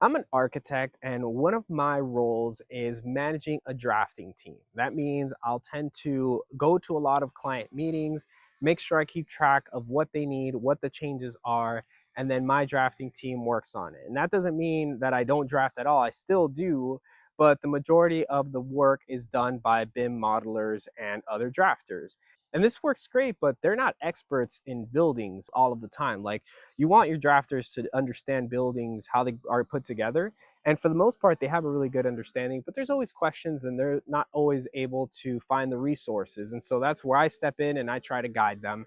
I'm an architect, and one of my roles is managing a drafting team. That means I'll tend to go to a lot of client meetings, make sure I keep track of what they need, what the changes are, and then my drafting team works on it. And that doesn't mean that I don't draft at all, I still do, but the majority of the work is done by BIM modelers and other drafters. And this works great, but they're not experts in buildings all of the time. Like, you want your drafters to understand buildings, how they are put together. And for the most part, they have a really good understanding, but there's always questions and they're not always able to find the resources. And so that's where I step in and I try to guide them.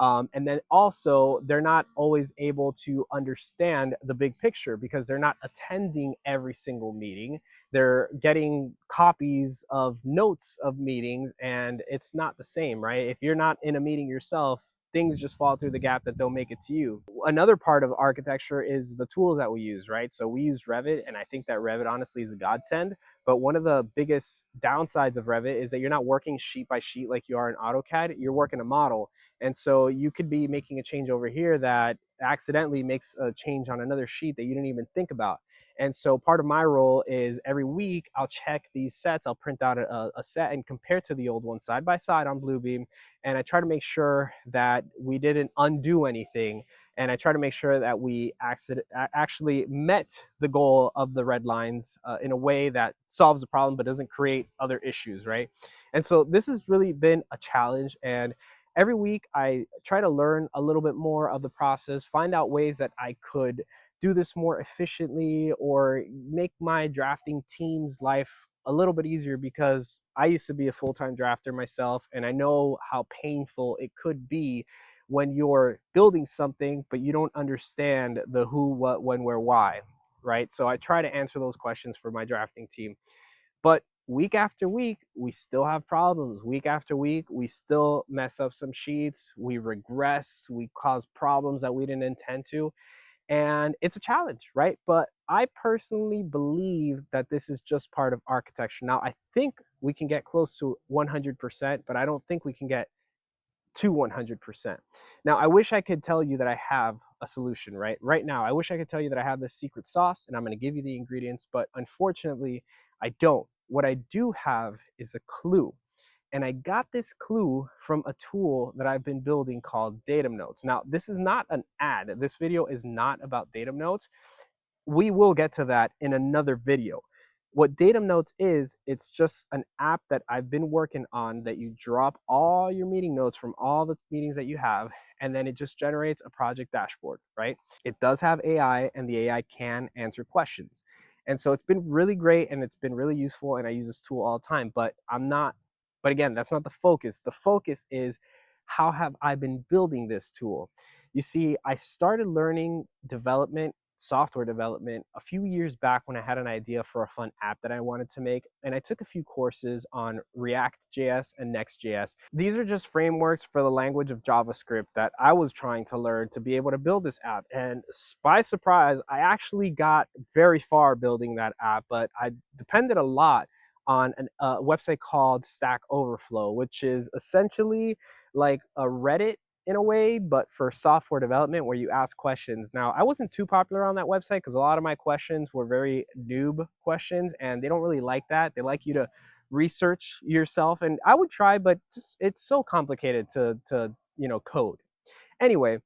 And then also, they're not always able to understand the big picture because they're not attending every single meeting. They're getting copies of notes of meetings, and it's not the same, right? If you're not in a meeting yourself, things just fall through the gap that don't make it to you. Another part of architecture is the tools that we use, right? So we use Revit, and I think that Revit honestly is a godsend. But one of the biggest downsides of Revit is that you're not working sheet by sheet like you are in AutoCAD. You're working a model. And so you could be making a change over here that accidentally makes a change on another sheet that you didn't even think about. And so part of my role is every week I'll check these sets, I'll print out a set and compare to the old one side by side on Bluebeam. And I try to make sure that we didn't undo anything. And I try to make sure that we actually met the goal of the red lines in a way that solves the problem but doesn't create other issues, right? And so this has really been a challenge. And every week I try to learn a little bit more of the process, find out ways that I could do this more efficiently or make my drafting team's life a little bit easier, because I used to be a full-time drafter myself and I know how painful it could be when you're building something but you don't understand the who, what, when, where, why, right? So I try to answer those questions for my drafting team. But week after week, we still have problems. Week after week, we still mess up some sheets, we regress, we cause problems that we didn't intend to, and it's a challenge, right? But I personally believe that this is just part of architecture. Now, I think we can get close to 100%, but I don't think we can get to 100%. Now, I wish I could tell you that I have a solution, right? Right now, I wish I could tell you that I have this secret sauce and I'm going to give you the ingredients, but unfortunately, I don't. What I do have is a clue. And I got this clue from a tool that I've been building called Datum Notes. Now, this is not an ad. This video is not about Datum Notes. We will get to that in another video. What Datum Notes is, it's just an app that I've been working on that you drop all your meeting notes from all the meetings that you have, and then it just generates a project dashboard, right? It does have AI, and the AI can answer questions. And so it's been really great and it's been really useful, and I use this tool all the time, but again, that's not the focus. The focus is, how have I been building this tool? You see, I started learning software development a few years back when I had an idea for a fun app that I wanted to make. And I took a few courses on React.js and Next.js. These are just frameworks for the language of JavaScript that I was trying to learn to be able to build this app. And by surprise, I actually got very far building that app, but I depended a lot on a website called Stack Overflow, which is essentially like a Reddit in a way, but for software development, where you ask questions. Now, I wasn't too popular on that website because a lot of my questions were very noob questions, and they don't really like that. They like you to research yourself, and I would try, but just it's so complicated to code. Anyway,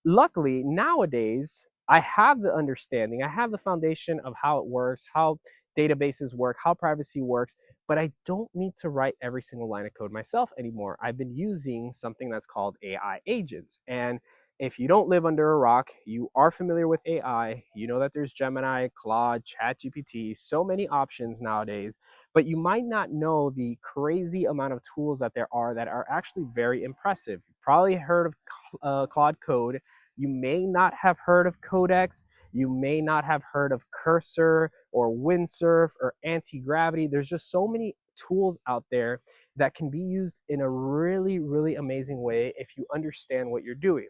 luckily nowadays I have the understanding, I have the foundation of how it works, how databases work, how privacy works, but I don't need to write every single line of code myself anymore. I've been using something that's called AI agents. And if you don't live under a rock, you are familiar with AI. You know that there's Gemini, Claude, ChatGPT, so many options nowadays, but you might not know the crazy amount of tools that are actually very impressive. You've probably heard of Claude Code. You may not have heard of Codex. You may not have heard of Cursor or Windsurf or Anti-Gravity. There's just so many tools out there that can be used in a really, really amazing way if you understand what you're doing.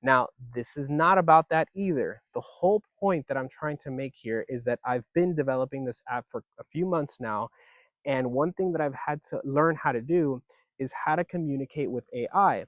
Now, this is not about that either. The whole point that I'm trying to make here is that I've been developing this app for a few months now, and one thing that I've had to learn how to do is how to communicate with AI.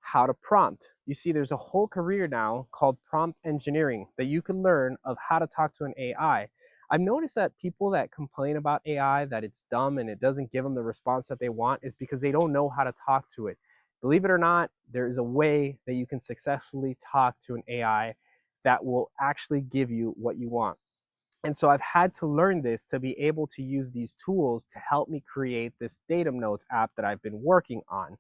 how to prompt. You see, there's a whole career now called prompt engineering that you can learn of how to talk to an AI. I've noticed that people that complain about AI, that it's dumb and it doesn't give them the response that they want, is because they don't know how to talk to it. Believe it or not, there is a way that you can successfully talk to an AI that will actually give you what you want. And so I've had to learn this to be able to use these tools to help me create this Datum Notes app that I've been working on.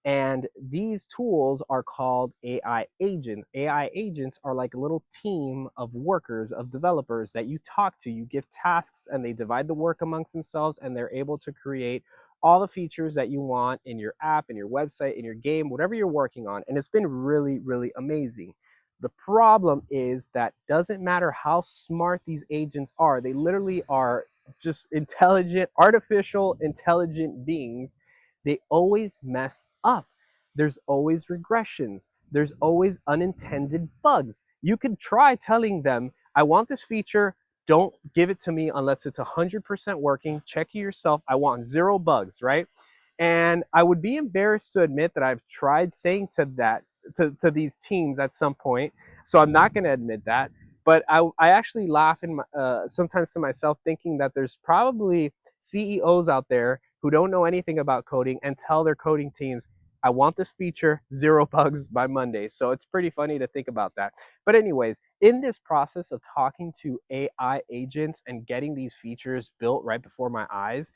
And these tools are called AI agents. AI agents are like a little team of workers, of developers that you talk to. You give tasks and they divide the work amongst themselves, and they're able to create all the features that you want in your app, in your website, in your game, whatever you're working on. And it's been really, really amazing. The problem is that doesn't matter how smart these agents are, they literally are just intelligent, artificial, intelligent beings. They always mess up. There's always regressions. There's always unintended bugs. You could try telling them, I want this feature. Don't give it to me unless it's 100% working. Check it yourself. I want 0 bugs, right? And I would be embarrassed to admit that I've tried saying to these teams at some point. So I'm not going to admit that. But I actually laugh sometimes to myself, thinking that there's probably CEOs out there who don't know anything about coding and tell their coding teams, I want this feature, 0 bugs by Monday. So it's pretty funny to think about that. But anyways, in this process of talking to AI agents and getting these features built right before my eyes,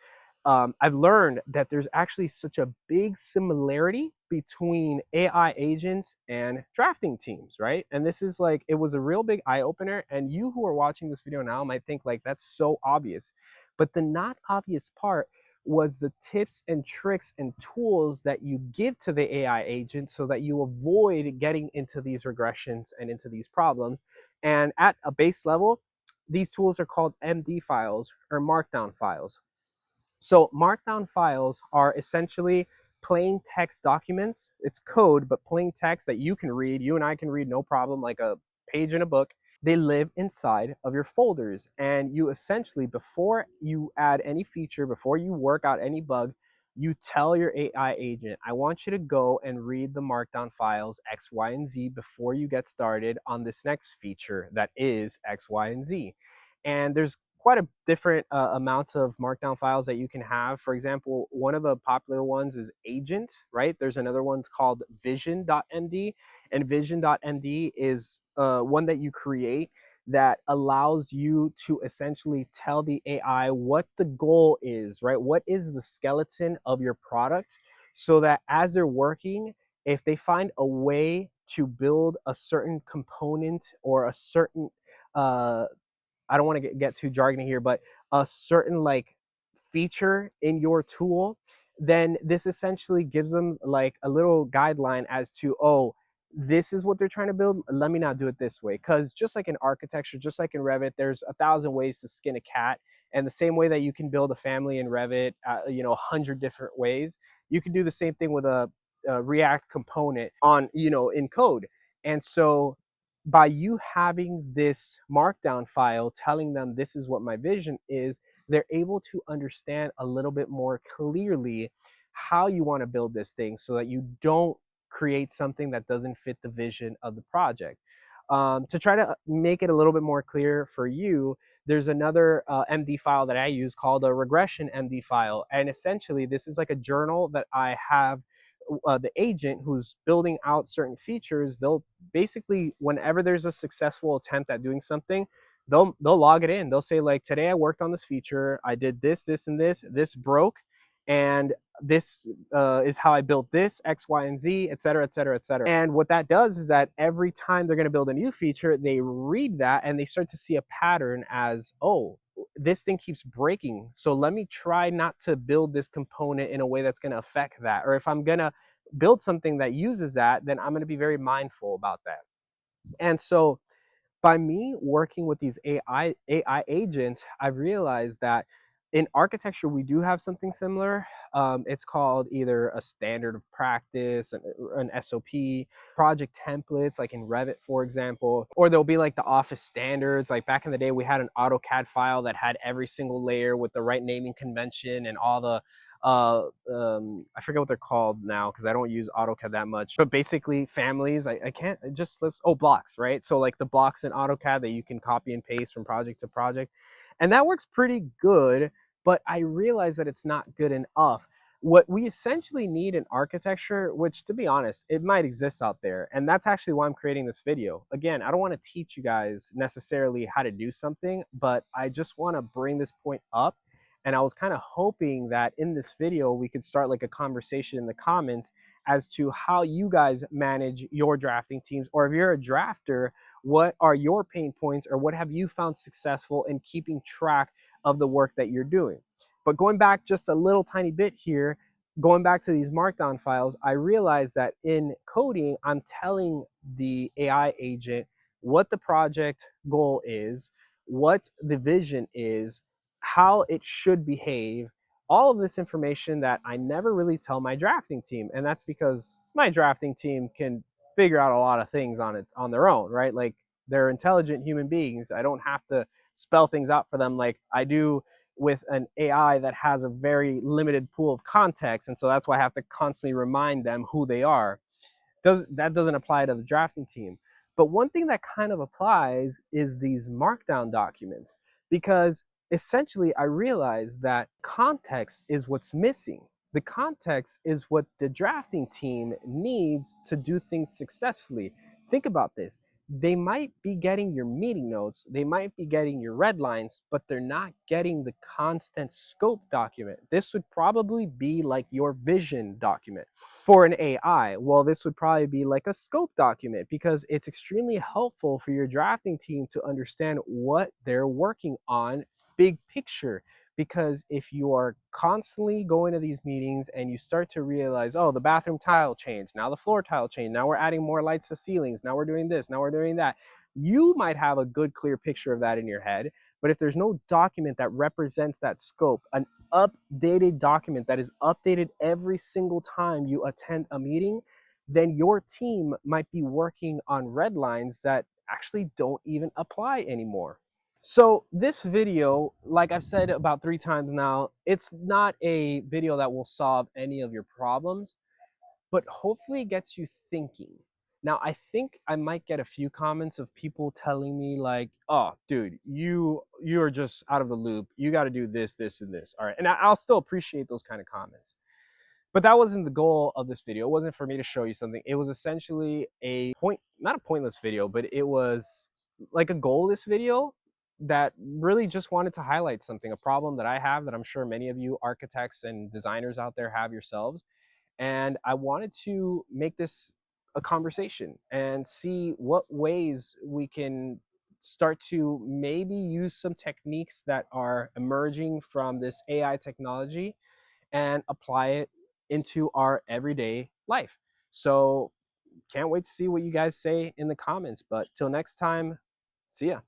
I've learned that there's actually such a big similarity between AI agents and drafting teams, right? And this is like, it was a real big eye opener. And you who are watching this video now might think like, that's so obvious. But the not obvious part was the tips and tricks and tools that you give to the AI agent so that you avoid getting into these regressions and into these problems. And at a base level, these tools are called MD files or markdown files. So markdown files are essentially plain text documents. It's code, but plain text that you can read. You and I can read no problem, like a page in a book. They live inside of your folders. And you essentially, before you add any feature, before you work out any bug, you tell your AI agent, I want you to go and read the markdown files X, Y, and Z before you get started on this next feature that is X, Y, and Z. And there's quite a different amounts of markdown files that you can have. For example, one of the popular ones is agent, right? There's another one called vision.md, and vision.md is one that you create that allows you to essentially tell the AI what the goal is, right? What is the skeleton of your product, so that as they're working, if they find a way to build a certain component or a certain I don't want to get too jargony here, but a certain like feature in your tool, then this essentially gives them like a little guideline as to, oh, this is what they're trying to build. Let me not do it this way. Because just like in architecture, just like in Revit, there's 1,000 ways to skin a cat. And the same way that you can build a family in Revit, 100 different ways, you can do the same thing with a React component on, in code. And so by you having this markdown file telling them this is what my vision is, they're able to understand a little bit more clearly how you want to build this thing so that you don't create something that doesn't fit the vision of the project. To try to make it a little bit more clear for you, there's another MD file that I use called a regression MD file. And essentially, this is like a journal that I have the agent who's building out certain features. They'll basically, whenever there's a successful attempt at doing something, they'll log it in. They'll say like, today I worked on this feature, I did this and this broke, and this is how I built this X, Y, and Z, et cetera, et cetera, et cetera. And what that does is that every time they're going to build a new feature, they read that and they start to see a pattern as, oh, this thing keeps breaking, so let me try not to build this component in a way that's going to affect that. Or if I'm going to build something that uses that, then I'm going to be very mindful about that. And so by me working with these AI agents, I've realized that in architecture, we do have something similar. It's called either a standard of practice, an SOP, project templates, like in Revit, for example, or there'll be like the office standards. Like back in the day, we had an AutoCAD file that had every single layer with the right naming convention and all the I forget what they're called now because I don't use AutoCAD that much, but basically families, I can't, it just slips. Oh, blocks, right? So like the blocks in AutoCAD that you can copy and paste from project to project. And that works pretty good, but I realize that it's not good enough. What we essentially need in architecture, which to be honest, it might exist out there. And that's actually why I'm creating this video. Again, I don't want to teach you guys necessarily how to do something, but I just want to bring this point up. And I was kind of hoping that in this video, we could start like a conversation in the comments as to how you guys manage your drafting teams, or if you're a drafter, what are your pain points, or what have you found successful in keeping track of the work that you're doing. But going back just a little tiny bit here, going back to these markdown files, I realized that in coding, I'm telling the AI agent what the project goal is, what the vision is, how it should behave, all of this information that I never really tell my drafting team. And that's because my drafting team can figure out a lot of things on it on their own, right? Like they're intelligent human beings. I don't have to spell things out for them like I do with an AI that has a very limited pool of context. And so that's why I have to constantly remind them who they are. That doesn't apply to the drafting team. But one thing that kind of applies is these markdown documents, because essentially I realized that context is what's missing. The context is what the drafting team needs to do things successfully. Think about this. They might be getting your meeting notes, they might be getting your red lines, but they're not getting the constant scope document. This would probably be like your vision document. For an AI, well, this would probably be like a scope document, because it's extremely helpful for your drafting team to understand what they're working on, big picture. Because if you are constantly going to these meetings and you start to realize, oh, the bathroom tile changed, now the floor tile changed, now we're adding more lights to ceilings, now we're doing this, now we're doing that, you might have a good, clear picture of that in your head. But if there's no document that represents that scope, an updated document that is updated every single time you attend a meeting, then your team might be working on red lines that actually don't even apply anymore. So this video, like I've said about 3 times now, it's not a video that will solve any of your problems, but hopefully it gets you thinking. Now, I think I might get a few comments of people telling me like, "Oh, dude, you are just out of the loop. You got to do this, this, and this." All right, and I'll still appreciate those kind of comments. But that wasn't the goal of this video. It wasn't for me to show you something. It was essentially not a pointless video, but it was like a goalless video that really just wanted to highlight something, a problem that I have that I'm sure many of you architects and designers out there have yourselves. And I wanted to make this a conversation and see what ways we can start to maybe use some techniques that are emerging from this AI technology and apply it into our everyday life. So can't wait to see what you guys say in the comments. But till next time, see ya.